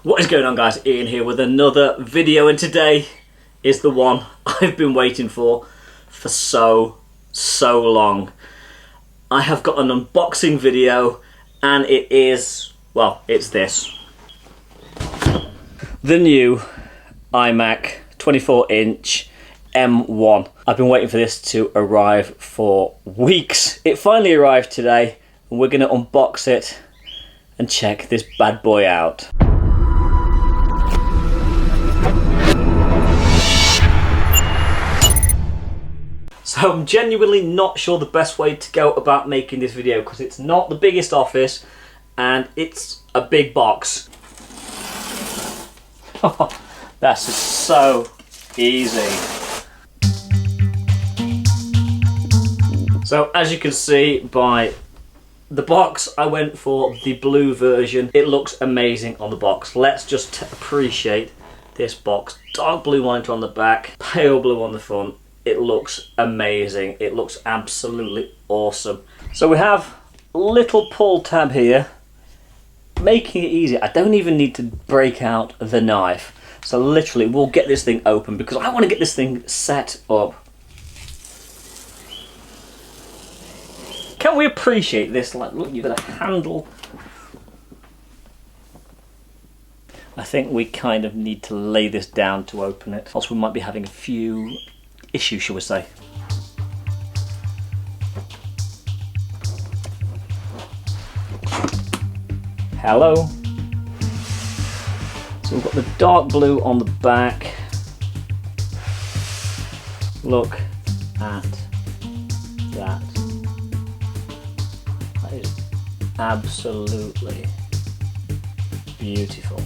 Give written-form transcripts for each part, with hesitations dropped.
What is going on, guys? Ian here with another video, and today is the one I've been waiting for so long. I have got an unboxing video and it is, well, it's this. The new iMac 24-inch M1. I've been waiting for this to arrive for weeks. It finally arrived today and we're going to unbox it and check this bad boy out. So I'm genuinely not sure the best way to go about making this video because it's not the biggest office and it's a big box. That's just so easy. So as you can see by the box, I went for the blue version. It looks amazing on the box. Let's just appreciate this box. Dark blue monitor on the back, pale blue on the front. It looks amazing. It looks absolutely awesome. So we have a little pull tab here, making it easy. I don't even need to break out the knife. So literally we'll get this thing open because I want to get this thing set up. Can we appreciate this? Like, look, you've got a handle. I think we kind of need to lay this down to open it. Else we might be having a few issues, shall we say. Hello. So we've got the dark blue on the back. Look at that. That is absolutely beautiful.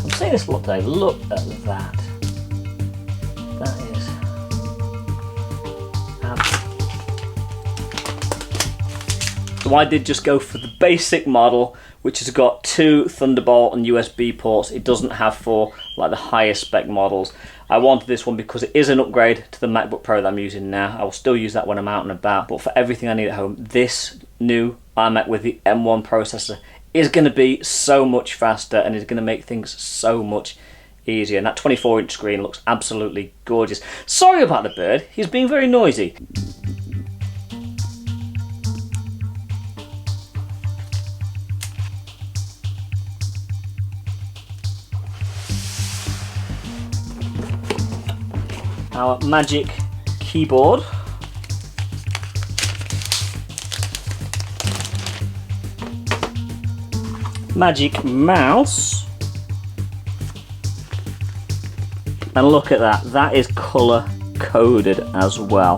I'm saying this a lot today. Look at that. That is so I did just go for the basic model, which has got 2 Thunderbolt and USB ports. It doesn't have 4 like the highest spec models. I wanted this one because it is an upgrade to the MacBook Pro that I'm using now. I will still use that when I'm out and about, but for everything I need at home, this new iMac with the M1 processor is going to be so much faster and is going to make things so much easier. And that 24-inch screen looks absolutely gorgeous. Sorry about the bird, he's being very noisy. Our magic keyboard. Magic mouse, and look at that, that is color coded as well.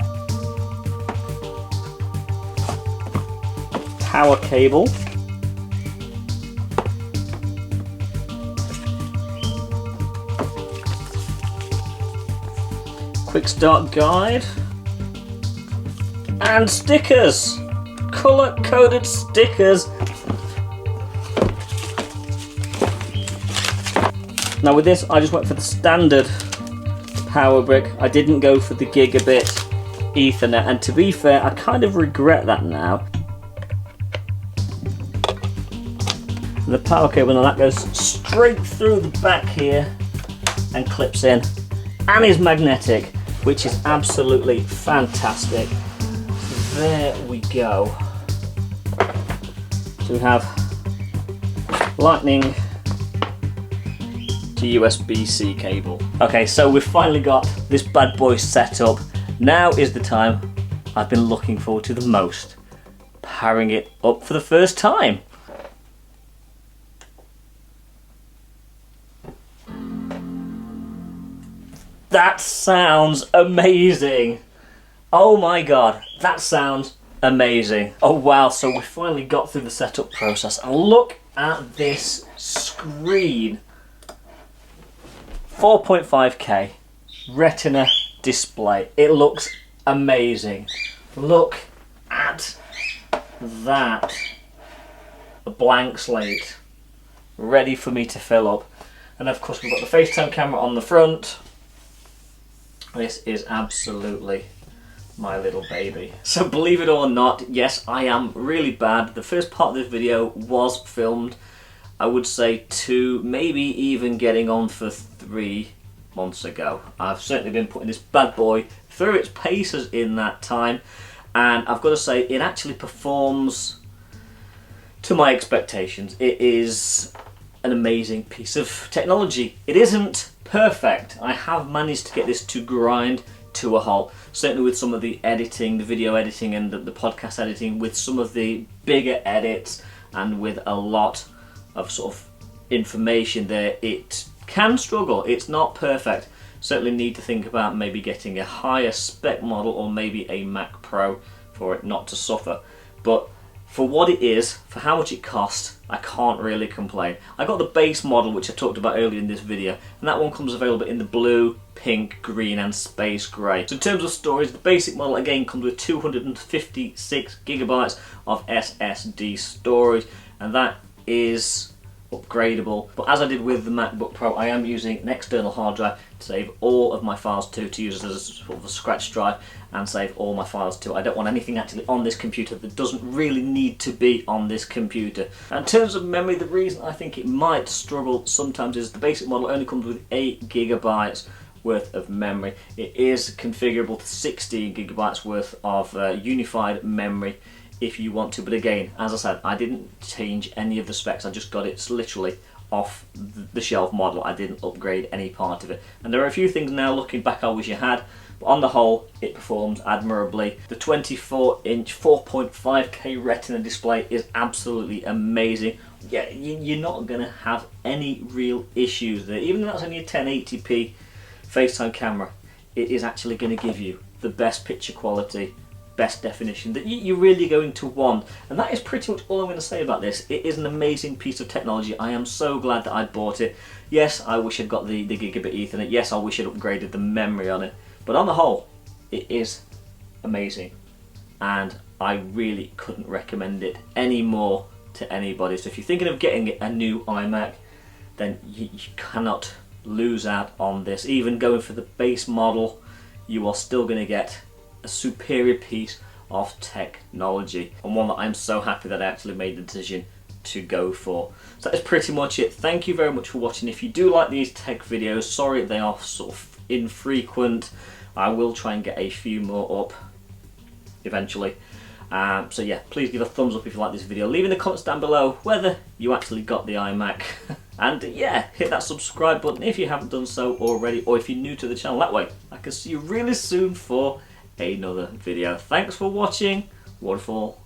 Power cable, quick start guide, and stickers, color coded stickers. Now with this, I just went for the standard power brick. I didn't go for the gigabit Ethernet, and to be fair, I kind of regret that now. And the power cable, now that goes straight through the back here and clips in, and is magnetic, which is absolutely fantastic. So there we go. So we have lightning USB-C cable. Okay, so we've finally got this bad boy set up. Now is the time I've been looking forward to the most. Powering it up for the first time. That sounds amazing. Oh my god, that sounds amazing. Oh wow, so we finally got through the setup process. And look at this screen. 4.5K Retina display. It looks amazing. Look at that. A blank slate ready for me to fill up. And of course we've got the FaceTime camera on the front. This is absolutely my little baby. So believe it or not, yes, I am really bad. The first part of this video was filmed, I would say 2, maybe even getting on for 3 months ago. I've certainly been putting this bad boy through its paces in that time, and I've got to say it actually performs to my expectations. It is an amazing piece of technology. It isn't perfect. I have managed to get this to grind to a halt, certainly with some of the editing, the video editing and the podcast editing, with some of the bigger edits and with a lot of sort of information there. It can struggle. It's not perfect. Certainly need to think about maybe getting a higher spec model or maybe a Mac Pro for it not to suffer. But for what it is, for how much it cost, I can't really complain. I got the base model, which I talked about earlier in this video, and that one comes available in the blue, pink, green and space grey. So in terms of storage, the basic model again comes with 256 gigabytes of SSD storage, and that is upgradable. But as I did with the MacBook Pro, I am using an external hard drive to save all of my files to use as a sort of a scratch drive and save all my files too. I don't want anything actually on this computer that doesn't really need to be on this computer. And in terms of memory, the reason I think it might struggle sometimes is the basic model only comes with 8 gigabytes worth of memory. It is configurable to 16 gigabytes worth of unified memory if you want to, but again, as I said, I didn't change any of the specs. I just got it literally off the shelf model. I didn't upgrade any part of it, and there are a few things now looking back I wish I had, but on the whole it performs admirably. The 24-inch 4.5K Retina display is absolutely amazing. Yeah, you're not going to have any real issues there. Even though that's only a 1080p FaceTime camera, it is actually going to give you the best picture quality, best definition that you're really going to want. And that is pretty much all I'm going to say about this. It is an amazing piece of technology. I am so glad that I bought it. Yes, I wish I'd got the gigabit Ethernet. Yes, I wish I'd upgraded the memory on it. But on the whole, it is amazing. And I really couldn't recommend it any more to anybody. So if you're thinking of getting a new iMac, then you cannot lose out on this. Even going for the base model, you are still going to get a superior piece of technology, and one that I'm so happy that I actually made the decision to go for. So that is pretty much it. Thank you very much for watching. If you do like these tech videos, sorry they are sort of infrequent. I will try and get a few more up eventually. So yeah, please give a thumbs up if you like this video. Leave in the comments down below whether you actually got the iMac. And yeah, hit that subscribe button if you haven't done so already, or if you're new to the channel. That way I can see you really soon for another video. Thanks for watching. Waterfall